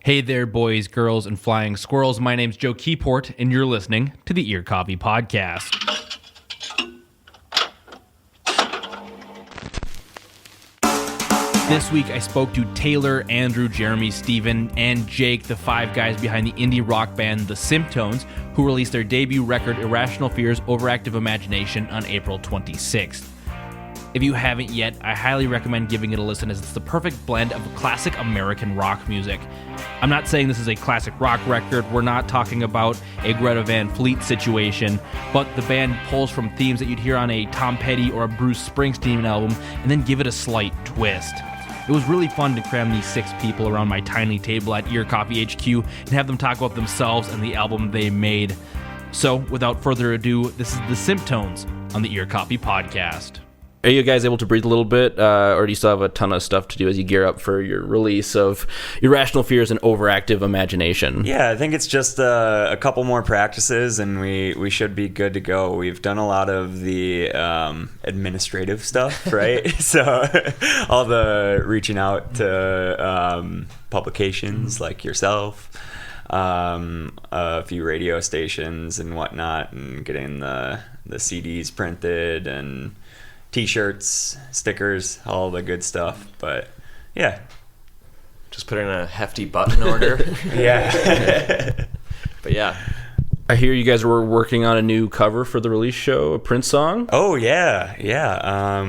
Hey there, boys, girls, and flying squirrels. My name's Joe Keyport, and you're listening to the Ear Coffee Podcast. This week, I spoke to Taylor, Andrew, Jeremy, Steven, and Jake, the five guys behind the indie rock band The Symptones, who released their debut record, Irrational Fear's Overactive Imagination, on April 26th. If you haven't yet, I highly recommend giving it a listen, as it's the perfect blend of classic American rock music. I'm not saying this is a classic rock record, we're not talking about a Greta Van Fleet situation, but the band pulls from themes that you'd hear on a Tom Petty or a Bruce Springsteen album, and then give it a slight twist. It was really fun to cram these six people around my tiny table at Ear Coffee HQ and have them talk about themselves and the album they made. So, without further ado, this is The Symptones on the Ear Coffee Podcast. Are you guys able to breathe a little bit, or do you still have a ton of stuff to do as you gear up for your release of Irrational Fears and Overactive Imagination? Yeah, I think it's just a couple more practices, and we should be good to go. We've done a lot of the administrative stuff, right? So all the reaching out to publications like yourself, a few radio stations and whatnot, and getting the CDs printed and T-shirts, stickers, all the good stuff. But yeah, just put in a hefty button order. Yeah. But yeah, I hear you guys were working on a new cover for the release show, a Prince song. Oh yeah.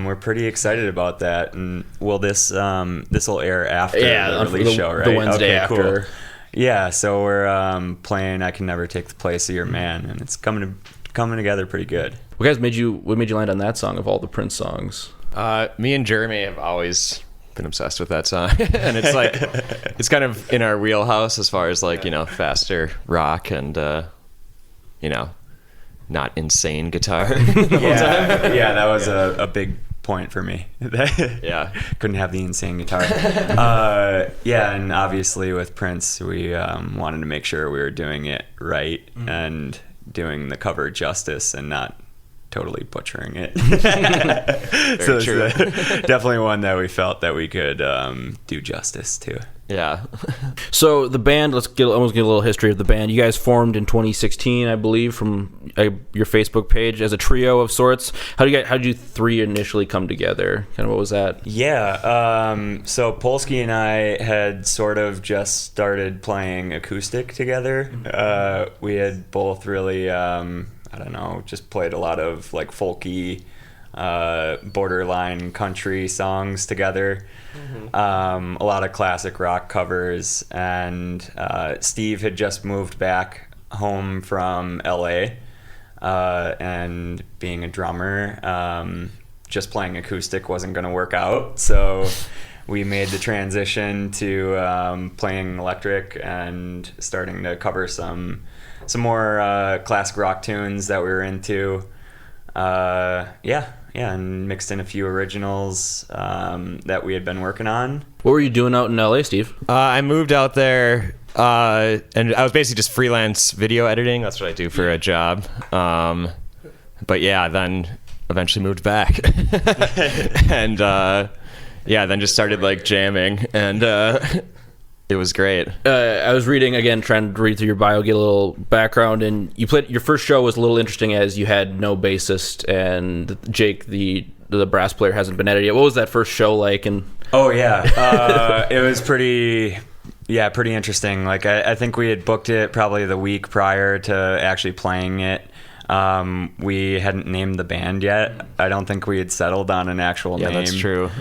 We're pretty excited about that. And this will air after the release show, right? The Wednesday after. Cool. Yeah, so we're playing "I Can Never Take the Place of Your Man," and it's coming together pretty good. What made you land on that song of all the Prince songs? Me and Jeremy have always been obsessed with that song. And it's like, it's kind of in our wheelhouse as far as like, faster rock and, not insane guitar. Yeah, that was a big point for me. Yeah. Couldn't have the insane guitar. And obviously with Prince, we wanted to make sure we were doing it right and doing the cover justice and not totally butchering it. So true. Definitely one that we felt that we could do justice to. Yeah. So the band, let's almost get a little history of the band. You guys formed in 2016, I believe, from your Facebook page as a trio of sorts. How did you three initially come together? Kind of what was that? Yeah. So Polsky and I had sort of just started playing acoustic together. We had both really, just played a lot of like folky, borderline country songs together. A lot of classic rock covers, and Steve had just moved back home from LA, and being a drummer, just playing acoustic wasn't going to work out, so we made the transition to playing electric and starting to cover some more classic rock tunes that we were into. And mixed in a few originals that we had been working on. What were you doing out in LA, Steve? I moved out there, and I was basically just freelance video editing. That's what I do for a job. But yeah, then eventually moved back. And then just started like jamming, and it was great. I was reading, again, trying to read through your bio, get a little background, and you played. Your first show was a little interesting as you had no bassist, and Jake, the brass player, hasn't been edited yet. What was that first show like? And it was pretty interesting. Like I think we had booked it probably the week prior to actually playing it. We hadn't named the band yet. I don't think we had settled on an actual name. Yeah, that's true.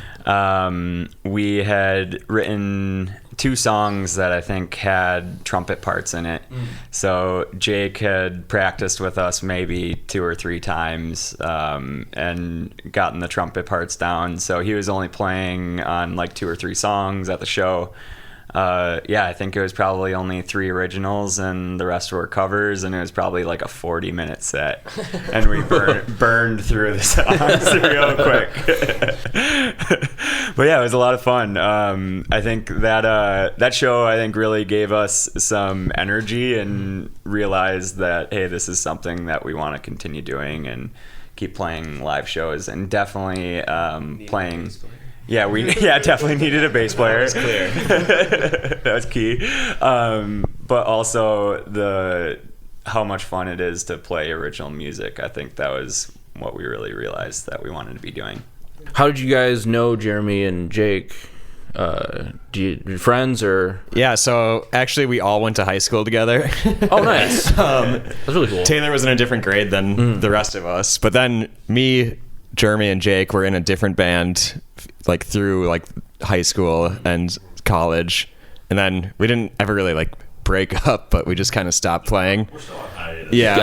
We had written 2 songs that I think had trumpet parts in it. So Jake had practiced with us maybe 2 or 3 times and gotten the trumpet parts down. So he was only playing on like 2 or 3 songs at the show. I think it was probably only 3 originals and the rest were covers, and it was probably like a 40-minute set, and we burned through the songs real quick. But yeah, it was a lot of fun. I think that show really gave us some energy and realized that, hey, this is something that we want to continue doing and keep playing live shows, and definitely playing Yeah, definitely needed a bass player. That was clear. That was key. But also how much fun it is to play original music. I think that was what we really realized that we wanted to be doing. How did you guys know Jeremy and Jake? Your friends or? Yeah, so actually we all went to high school together. Oh, nice. That's really cool. Taylor was in a different grade than the rest of us, but then me, Jeremy, and Jake were in a different band like through like high school and college, and then we didn't ever really like break up, but we just kind of stopped playing. We're still on hiatus. Yeah.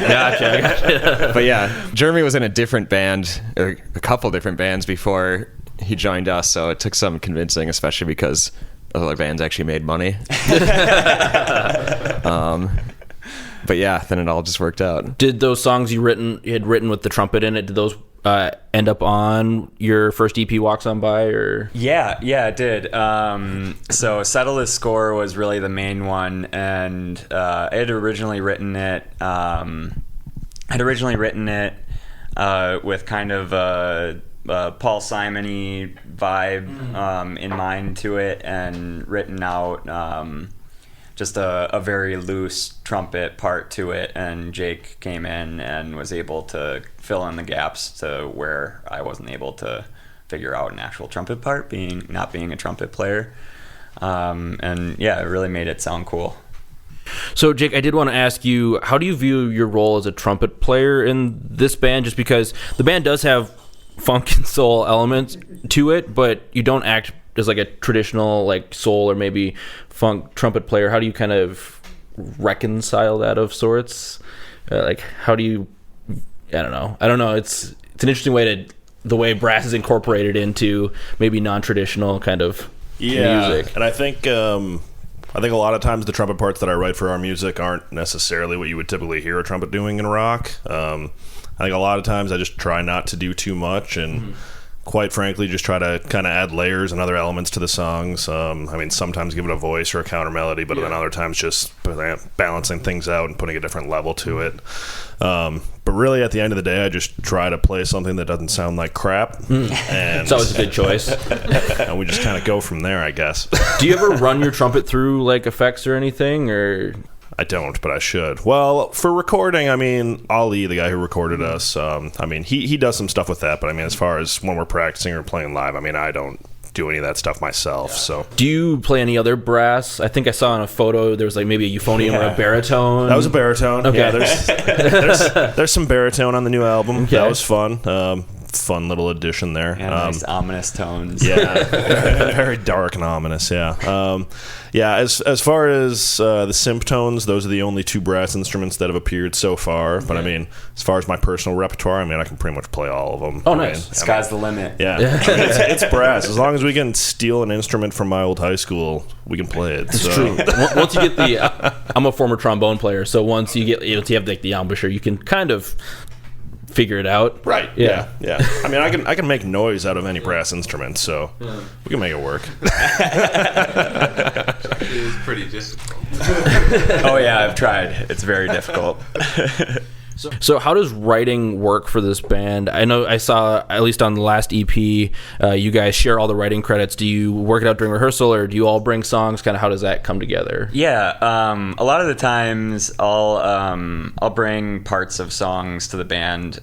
Gotcha. But yeah, Jeremy was in a different band, or a couple different bands before he joined us, so it took some convincing, especially because other bands actually made money. But yeah, then it all just worked out. Did those songs you had written with the trumpet in it, did those end up on your first EP, Walks On By? Or Yeah, it did. So Settle This Score was really the main one, and I had originally written it with kind of a Paul Simon-y vibe in mind to it, and written out just a very loose trumpet part to it, and Jake came in and was able to fill in the gaps to where I wasn't able to figure out an actual trumpet part, not being a trumpet player. And yeah, it really made it sound cool. So, Jake, I did want to ask you, how do you view your role as a trumpet player in this band? Just because the band does have funk and soul elements to it, but you don't act as like a traditional like soul or maybe funk trumpet player. How do you kind of reconcile that of sorts? Like, how do you? I don't know. It's an interesting way the way brass is incorporated into maybe non-traditional kind of music. And I think a lot of times the trumpet parts that I write for our music aren't necessarily what you would typically hear a trumpet doing in rock. I think a lot of times I just try not to do too much, and quite frankly just try to kind of add layers and other elements to the songs. I mean, sometimes give it a voice or a counter melody, but then other times just balancing things out and putting a different level to it. But really at the end of the day, I just try to play something that doesn't sound like crap. And It's always a good choice. and we just kind of go from there, I guess. Do you ever run your trumpet through like effects or anything, or? I don't, but I should. Well, for recording, I mean, Ali, the guy who recorded us, I mean, he does some stuff with that, but I mean, as far as when we're practicing or playing live, I mean, I don't do any of that stuff myself. So, Do you play any other brass? I think I saw in a photo there was like maybe a euphonium or a baritone. that was a baritone. Okay. Yeah, there's some baritone on the new album. Okay. That was fun. Fun little addition there. And nice ominous tones. Yeah, very dark and ominous. Yeah, As far as the Symptones, those are the only two brass instruments that have appeared so far. But I mean, as far as my personal repertoire, I mean, I can pretty much play all of them. Oh, I nice. mean, Sky's the limit. yeah, I mean, it's brass. As long as we can steal an instrument from my old high school, we can play it. It's true. Once you get I'm a former trombone player, so once you have like the embouchure, you can kind of figure it out. Right. Yeah. Yeah. I mean, I can make noise out of any brass instrument, so we can make it work. It is pretty difficult. Oh yeah, I've tried. It's very difficult. So how does writing work for this band? I know I saw, at least on the last EP, you guys share all the writing credits. Do you work it out during rehearsal, or do you all bring songs? Kind of how does that come together? Yeah, a lot of the times I'll bring parts of songs to the band,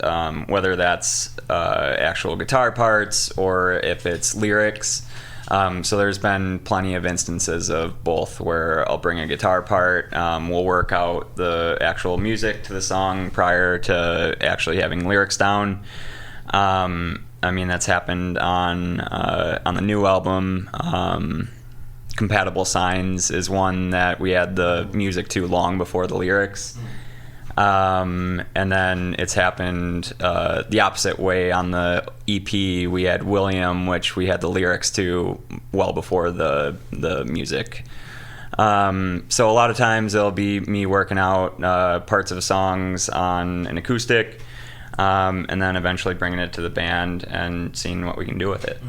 whether that's actual guitar parts or if it's lyrics. So there's been plenty of instances of both where I'll bring a guitar part, we'll work out the actual music to the song prior to actually having lyrics down. I mean, that's happened on the new album. Compatible Signs is one that we had the music to long before the lyrics. And then it's happened the opposite way on the EP. We had William, which we had the lyrics to well before the music. So a lot of times it'll be me working out parts of songs on an acoustic, and then eventually bringing it to the band and seeing what we can do with it.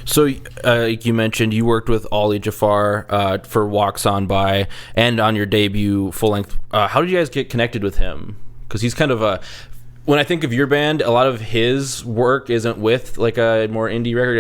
So, like you mentioned, you worked with Ali Jafar for Walks On By, and on your debut full length. How did you guys get connected with him? Because he's kind of when I think of your band, a lot of his work isn't with like a more indie record.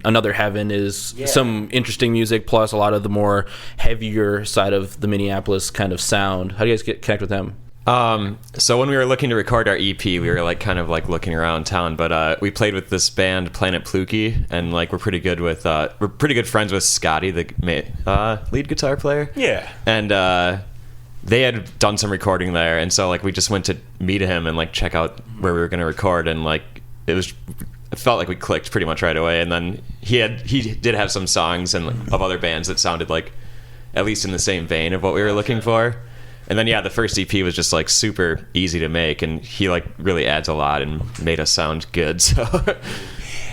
Another Heaven is some interesting music, plus a lot of the more heavier side of the Minneapolis kind of sound. How do you guys connect with them? So when we were looking to record our EP, we were like kind of like looking around town, but we played with this band Planet Pluki, and like we're pretty good friends with Scotty, the lead guitar player. Yeah. And they had done some recording there, and so like we just went to meet him and like check out where we were going to record, and like it felt like we clicked pretty much right away. And then he did have some songs of other bands that sounded like at least in the same vein of what we were looking for. And then the first EP was just like super easy to make, and he like really adds a lot and made us sound good. So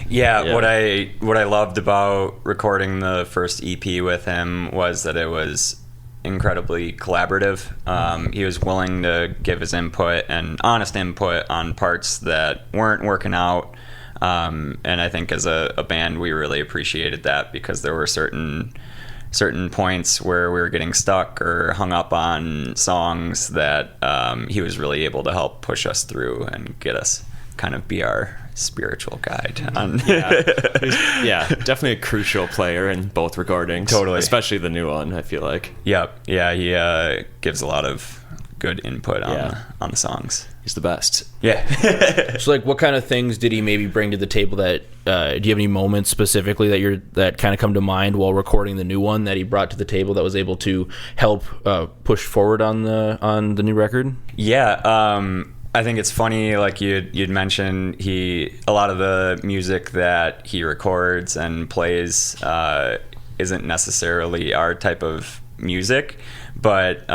yeah, what I loved about recording the first EP with him was that it was incredibly collaborative. He was willing to give his input and honest input on parts that weren't working out, and I think as a band we really appreciated that, because there were certain points where we were getting stuck or hung up on songs that he was really able to help push us through and get us kind of be our spiritual guide on. Definitely a crucial player in both recordings, totally, especially the new one, I feel like. He gives a lot of good input on the songs. He's the best. So like what kind of things did he maybe bring to the table that do you have any moments specifically that kind of come to mind while recording the new one that he brought to the table that was able to help push forward on the new record? I think it's funny, like you'd mentioned, a lot of the music that he records and plays isn't necessarily our type of music, but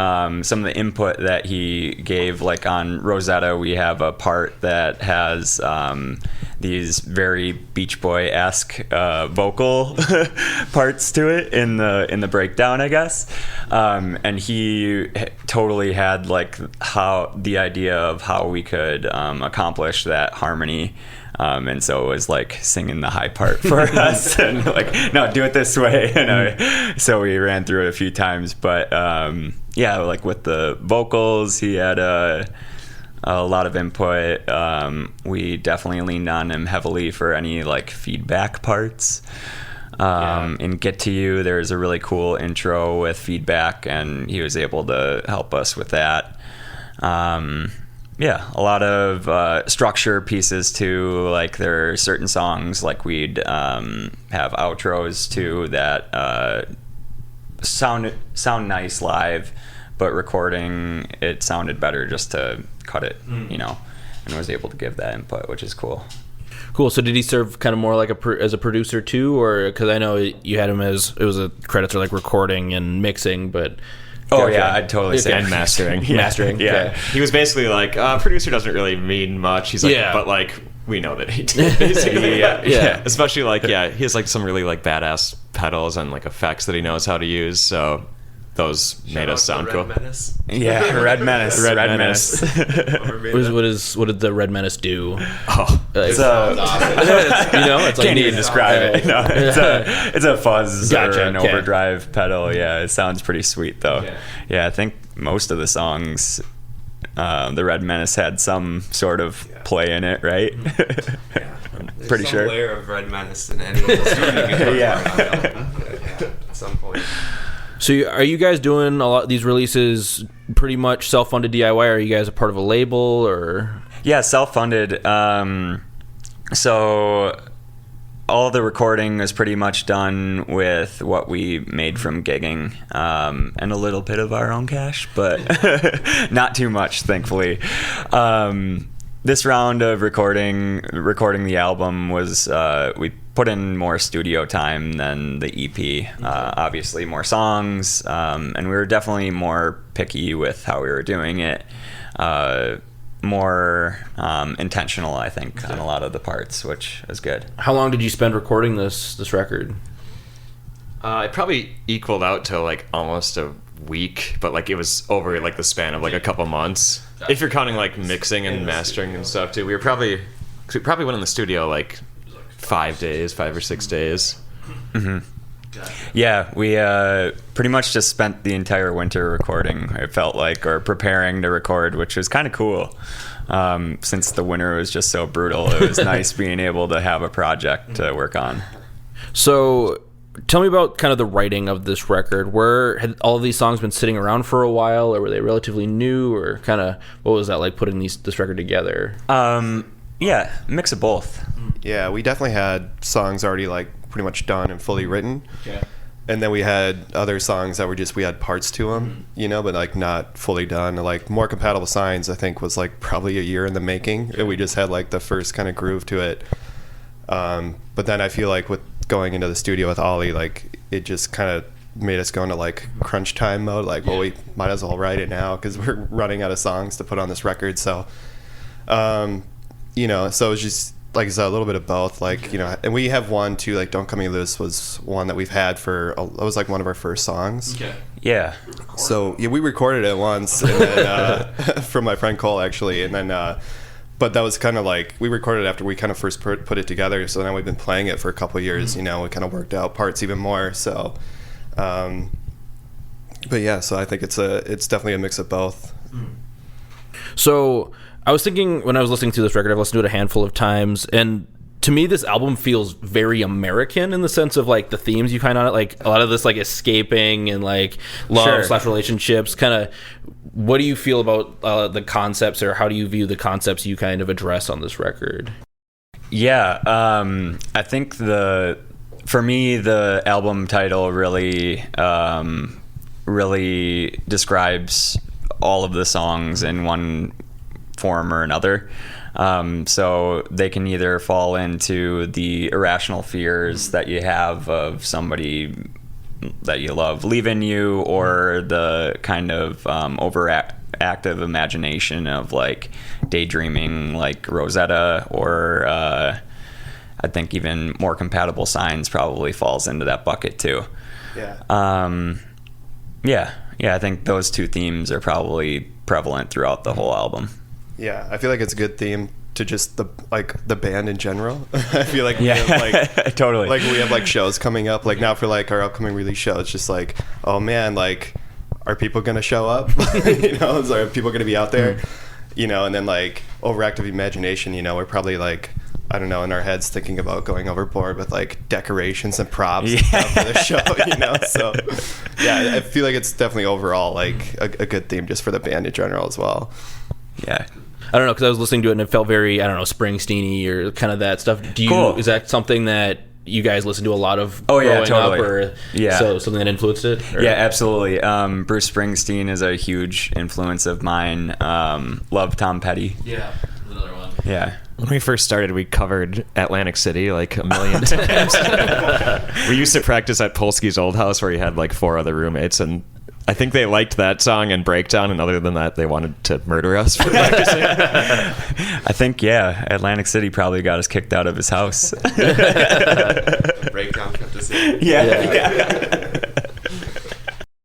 some of the input that he gave, like on Rosetta, we have a part that has these very Beach Boy-esque vocal parts to it in the breakdown, I guess, and he totally had like the idea of how we could accomplish that harmony. And so it was like singing the high part for us and like, no, do it this way. So we ran through it a few times, but like with the vocals, he had a lot of input. We definitely leaned on him heavily for any like feedback parts. In Get to You, there's a really cool intro with feedback, and he was able to help us with that. A lot of structure pieces too. Like there are certain songs like we'd have outros to that sound nice live, but recording it sounded better just to cut it, and was able to give that input, which is cool. Cool. So did he serve kind of more like as a producer too, or because I know you had him as it was a credits are like recording and mixing, but. I'd totally say and mastering. Mastering. Yeah. Okay. He was basically like, producer doesn't really mean much. He's like, but like, we know that he did, basically. Yeah. Especially like, he has like some really like badass pedals and like effects that he knows how to use. So those made us sound cool. Menace. Yeah, Red Menace. Red Menace. What did the Red Menace do? It's it's like can't even describe it. No, it's a fuzz or an overdrive pedal. Yeah, it sounds pretty sweet though. Yeah, I think most of the songs, the Red Menace had some sort of play in it, right? There's pretty some sure. layer of Red Menace in any of the at some point. So are you guys doing a lot of these releases pretty much self-funded DIY, or are you guys a part of a label, or? Yeah, self-funded. So all the recording is pretty much done with what we made from gigging, and a little bit of our own cash, but not too much, thankfully. This round of recording the album was we put in more studio time than the EP. Obviously, more songs, and we were definitely more picky with how we were doing it. More intentional, I think, on a lot of the parts, which is good. How long did you spend recording this record? It probably equaled out to like almost a week, but like it was over like the span of like a couple months. If you're counting like mixing and mastering and stuff too, we probably went in the studio like 5 or 6 days. Mm-hmm. Yeah, we pretty much just spent the entire winter recording, it felt like, or preparing to record, which was kind of cool. since the winter was just so brutal, it was nice being able to have a project to work on. So tell me about kind of the writing of this record. Where had all of these songs been sitting around for a while, or were they relatively new, or kind of what was that like putting this record together? Yeah, mix of both. Yeah, we definitely had songs already like pretty much done and fully written. Okay. And then we had other songs that were just, we had parts to them, you know, but like not fully done. Like More Compatible Signs, I think, was like probably a year in the making. And we just had like the first kind of groove to it. But then I feel like with going into the studio with Ollie, like it just kind of made us go into like crunch time mode. Like, well, we might as well write it now because we're running out of songs to put on this record. So, you know, so it was just, like I said, a little bit of both, like, you know, and we have one too, like Don't Come Me Loose was one that we've had it was like one of our first songs. Okay. Yeah. So yeah, we recorded it once and then, from my friend Cole actually, and then but that was kind of like, we recorded it after we kind of first put it together, so now we've been playing it for a couple of years, you know, we kind of worked out parts even more, so but yeah, so I think it's definitely a mix of both. So I was thinking when I was listening to this record, I've listened to it a handful of times, and to me this album feels very American in the sense of like the themes you find on it, like a lot of this like escaping and like love / relationships. Kind of, what do you feel about the concepts, or how do you view the concepts you kind of address on this record? Yeah, I think for me the album title really really describes all of the songs in one form or another. So they can either fall into the irrational fears that you have of somebody that you love leaving you, or the kind of overactive imagination of like daydreaming like Rosetta, or I think even More Compatible Signs probably falls into that bucket too. Yeah. Yeah, I think those two themes are probably prevalent throughout the whole album. Yeah, I feel like it's a good theme to just the band in general. I feel like we have like totally, like we have like shows coming up, like now for like our upcoming release show, it's just like, oh man, like are people gonna show up? You know, are people gonna be out there? You know, and then like overactive imagination, you know, we're probably like, I don't know, in our heads thinking about going overboard with like decorations and props and stuff for the show, you know. So yeah, I feel like it's definitely overall like a good theme just for the band in general as well. Yeah. I don't know, because I was listening to it and it felt very, I don't know, Springsteen-y or kind of that stuff. Is that something that you guys listen to a lot of growing up, or so something that influenced it? Or? Yeah, absolutely. Bruce Springsteen is a huge influence of mine. Love Tom Petty. Yeah, another one. Yeah. When we first started, we covered Atlantic City like a million times. We used to practice at Polsky's old house where he had like 4 other roommates, and I think they liked that song and Breakdown, and other than that, they wanted to murder us for practicing. I think, Atlantic City probably got us kicked out of his house. Breakdown kept us in. Yeah.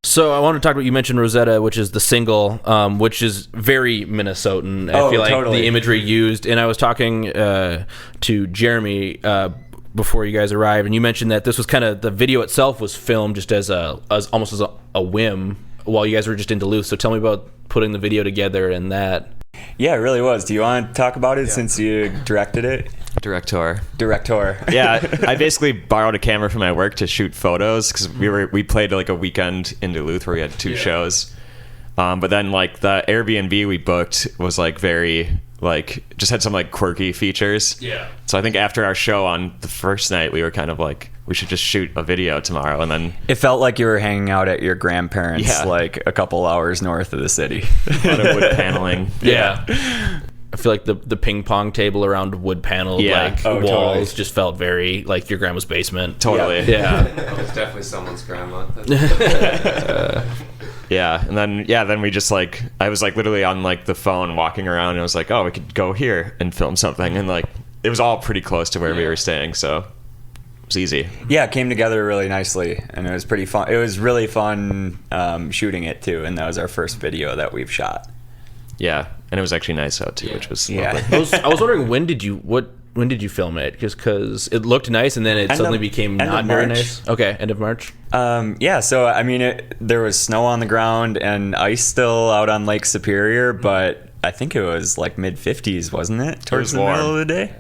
So I want to talk about, you mentioned Rosetta, which is the single, which is very Minnesotan. I feel like totally. the imagery used, and I was talking to Jeremy before you guys arrived, and you mentioned that this was kind of, the video itself was filmed just as almost as a whim while you guys were just in Duluth. So tell me about putting the video together and that. Yeah, it really was. Do you want to talk about it since you directed it? Director. Yeah, I basically borrowed a camera from my work to shoot photos because we played like a weekend in Duluth where we had 2 shows. But then like the Airbnb we booked was like very like just had some like quirky features. Yeah. So I think after our show on the first night, we were kind of like, we should just shoot a video tomorrow, and then it felt like you were hanging out at your grandparents' like a couple hours north of the city. A lot of wood paneling. Yeah. I feel like the ping pong table around wood paneled walls totally. just felt very like your grandma's basement. Totally. Yeah. It's definitely someone's grandma. Yeah, and then we just like, I was like literally on like the phone walking around, and I was like, oh, we could go here and film something, and like it was all pretty close to where we were staying, so it was easy. Yeah, it came together really nicely, and it was pretty fun. It was really fun shooting it too, and that was our first video that we've shot. Yeah, and it was actually nice out too, which was lovely. I was wondering, when did you film it? Just because it looked nice and then it suddenly became not very nice. Okay, end of March. So I mean, there was snow on the ground and ice still out on Lake Superior, but I think it was like mid 50s, wasn't it? Towards was the warm. middle of the day.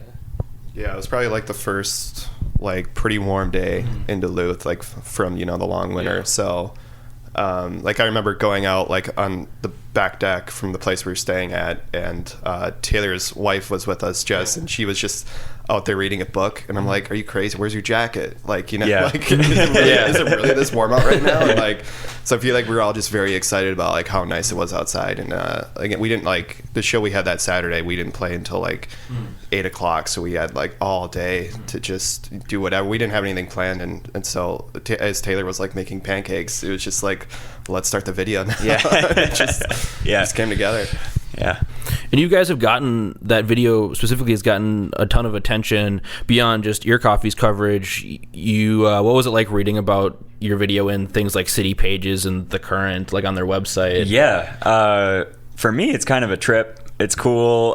Yeah, it was probably like the first like pretty warm day in Duluth, like from the long winter. So, like I remember going out like on the back deck from the place we were staying at, and Taylor's wife was with us, Jess, and she was just out there reading a book, and I'm like, "Are you crazy? Where's your jacket?" Like, Yeah. like is it really this warm out right now? And like, so I feel like we were all just very excited about like how nice it was outside, and again, we didn't like the show we had that Saturday. We didn't play until like 8 o'clock, so we had like all day to just do whatever. We didn't have anything planned, and so as Taylor was like making pancakes, it was just like, let's start the video now. Yeah. It just came together. Yeah. And you guys have gotten, that video specifically has gotten a ton of attention beyond just Ear Coffee's coverage. You, what was it like reading about your video in things like City Pages and The Current, like on their website? Yeah. For me, it's kind of a trip. It's cool.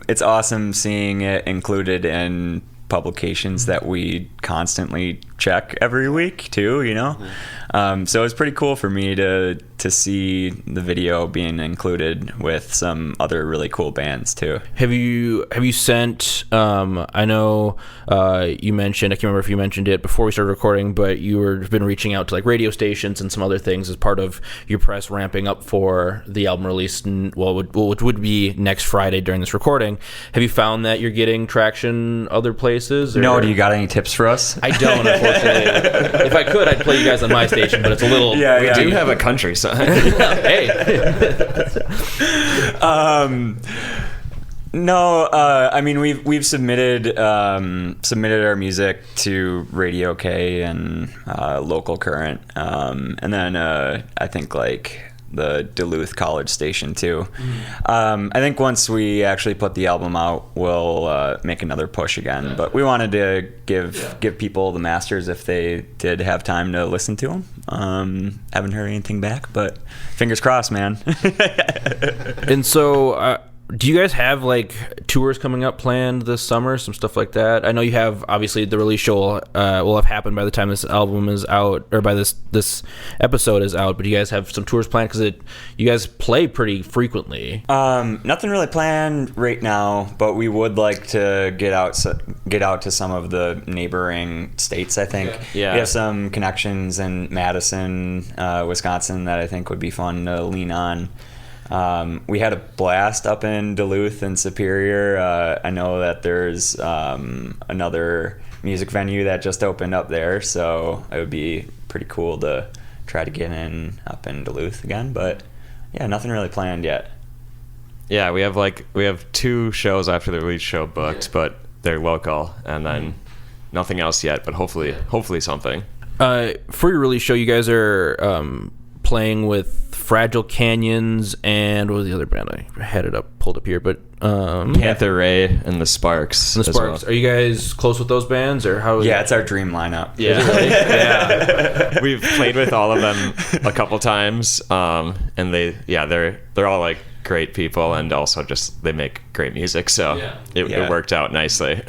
It's awesome seeing it included in publications that we constantly check every week too, so it's pretty cool for me to see the video being included with some other really cool bands too. Have you sent, I know you mentioned, I can't remember if you mentioned it before we started recording, but you've been reaching out to like radio stations and some other things as part of your press ramping up for the album release, which would be next Friday during this recording. Have you found that you're getting traction other places? No, do you got any tips for us? I don't, unfortunately. If I could, I'd play you guys on my station, but it's a little... Yeah, We yeah. do have a country song. Hey. No, I mean we've submitted our music to Radio K and Local Current, and then I think like the Duluth College station too. I think once we actually put the album out, we'll make another push again. But we wanted to give people the masters if they did have time to listen to them. Haven't heard anything back, but fingers crossed, man. And so, do you guys have like tours coming up planned this summer, some stuff like that? I know you have, obviously the release show will have happened by the time this album is out, or by this episode is out, but you guys have some tours planned because you guys play pretty frequently. Nothing really planned right now, but we would like to get out to some of the neighboring states, I think. Yeah. We have some connections in Madison, Wisconsin that I think would be fun to lean on. We had a blast up in Duluth and Superior. I know that there's another music venue that just opened up there, so it would be pretty cool to try to get in up in Duluth again. But yeah, nothing really planned yet. Yeah, we have 2 shows after the release show booked, but they're local, and then nothing else yet. But hopefully something. For your release show, you guys are playing with Fragile Canyons and what was the other band? I had it pulled up here, but Panther Ray and the Sparks. the Sparks. Are you guys close with those bands, or how? Yeah, it's our dream lineup. Yeah. We've played with all of them a couple times, and they're all like great people, and also just they make great music, so it worked out nicely.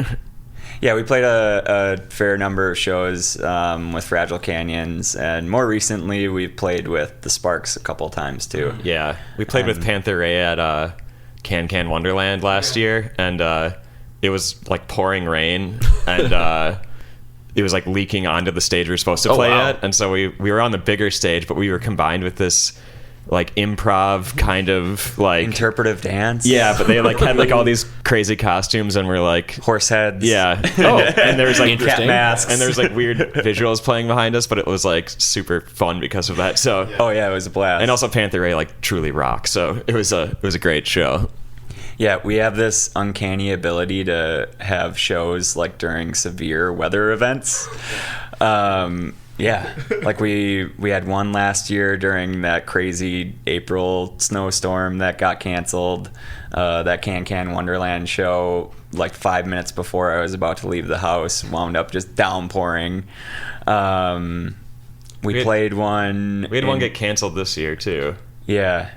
Yeah, we played a fair number of shows with Fragile Canyons, and more recently we've played with the Sparks a couple times too. Yeah, we played with Panther Ray at Can Wonderland last year, and it was like pouring rain, and it was like leaking onto the stage we were supposed to play at, and so we were on the bigger stage, but we were combined with this like improv kind of like Interpretive dance. yeah, but they like had like all these crazy costumes, and we're like Horse heads. yeah. Oh, and there was like Cat masks. and there was like weird visuals playing behind us, but it was like super fun because of that. So Oh yeah, it was a blast. and also Panther Ray like truly rocks, so it was a great show. Yeah, we have this uncanny ability to have shows like during severe weather events. Yeah, like we had one last year during that crazy April snowstorm that got canceled. That Can Wonderland show, like 5 minutes before I was about to leave the house, wound up just downpouring. We played one. We had one get canceled this year too. Yeah.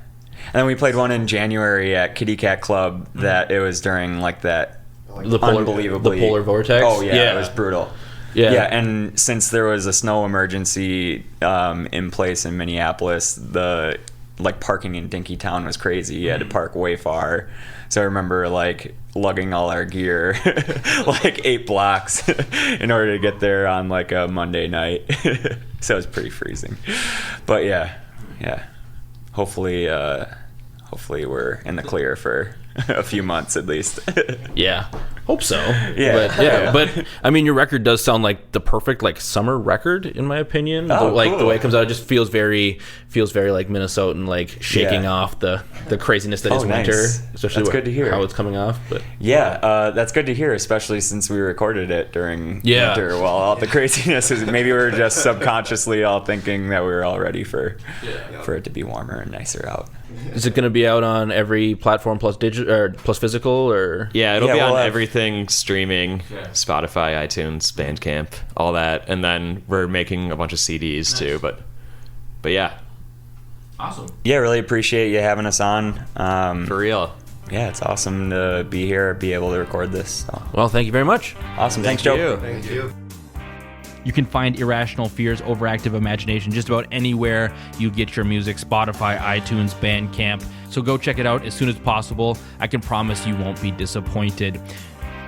And then we played one in January at Kitty Cat Club that it was during like that unbelievably... the polar vortex. Oh yeah, it was brutal. Yeah. And since there was a snow emergency in place in Minneapolis, the like parking in Dinkytown was crazy. You had to park way far. So I remember like lugging all our gear like 8 blocks in order to get there on like a Monday night. So it was pretty freezing. But yeah. Hopefully we're in the clear for a few months at least. Yeah, hope so. Yeah. But I mean, your record does sound like the perfect like summer record in my opinion. Oh, the cool. way it comes out, it just feels very like Minnesotan, like shaking Yeah. off the craziness that Oh, is nice. winter. Especially That's good to hear. how it's coming off. But Yeah, that's good to hear, especially since we recorded it during Yeah. winter while all the craziness is. Maybe we were just subconsciously all thinking that we were all ready for it to be warmer and nicer out. is it going to be out on every platform plus digital or plus physical or? Yeah, it'll Yeah, be on we'll have- everything streaming, Spotify, iTunes, Bandcamp, all that. And then we're making a bunch of CDs too, but yeah, Awesome. Yeah, really appreciate you having us on. for real. Yeah, it's awesome to be here, be able to record this. So. Well, thank you very much. Awesome. Thanks, Joe. you. Thank you. You can find Irrational Fears, Overactive Imagination just about anywhere you get your music, Spotify, iTunes, Bandcamp. So go check it out as soon as possible. I can promise you won't be disappointed.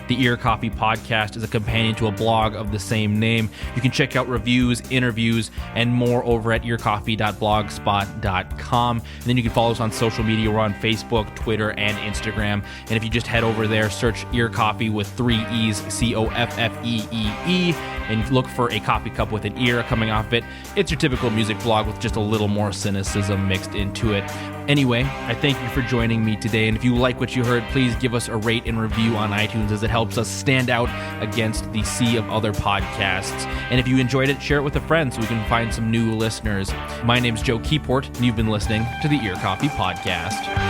The Ear Coffee Podcast is a companion to a blog of the same name. You can check out reviews, interviews, and more over at earcoffee.blogspot.com. And then you can follow us on social media. We're on Facebook, Twitter, and Instagram. And if you just head over there, search Ear Coffee with 3 E's, COFFEEE, and look for a coffee cup with an ear coming off it. It's your typical music blog with just a little more cynicism mixed into it. Anyway, I thank you for joining me today, and if you like what you heard, please give us a rate and review on iTunes as it helps us stand out against the sea of other podcasts. And if you enjoyed it, share it with a friend so we can find some new listeners. My name's Joe Keyport, and you've been listening to the Ear Coffee Podcast.